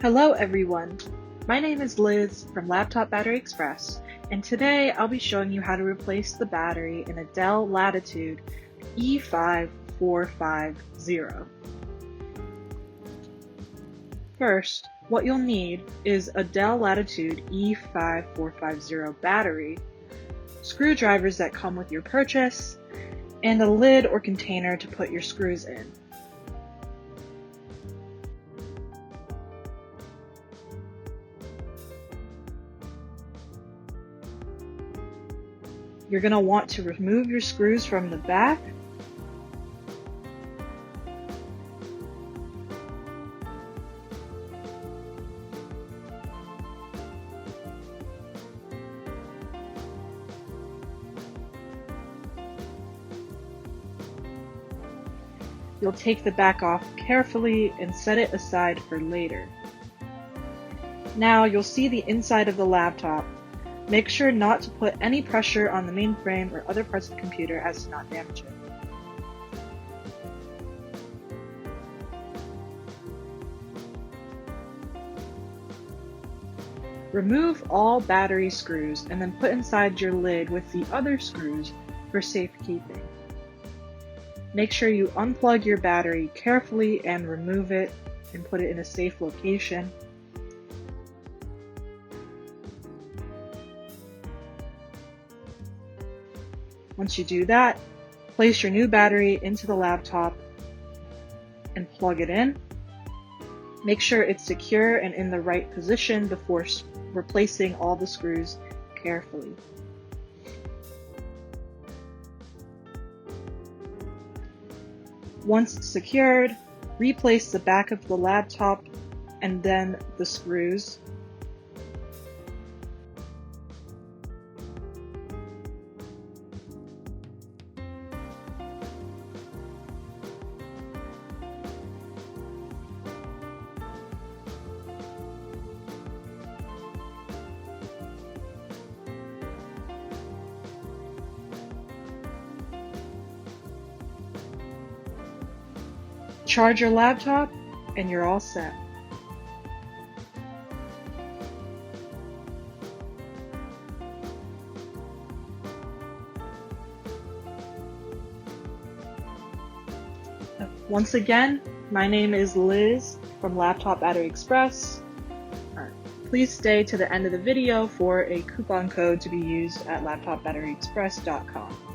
Hello everyone, my name is Liz from Laptop Battery Express, and today I'll be showing you how to replace the battery in a Dell Latitude E5450. First, what you'll need is a Dell Latitude E5450 battery, screwdrivers that come with your purchase, and a lid or container to put your screws in. You're going to want to remove your screws from the back. You'll take the back off carefully and set it aside for later. Now you'll see the inside of the laptop. Make sure not to put any pressure on the mainframe or other parts of the computer as to not damage it. Remove all battery screws and then put inside your lid with the other screws for safekeeping. Make sure you unplug your battery carefully and remove it and put it in a safe location. Once you do that, place your new battery into the laptop and plug it in. Make sure it's secure and in the right position before replacing all the screws carefully. Once secured, replace the back of the laptop and then the screws. Charge your laptop and you're all set. Once again, my name is Liz from Laptop Battery Express. Please stay to the end of the video for a coupon code to be used at laptopbatteryexpress.com.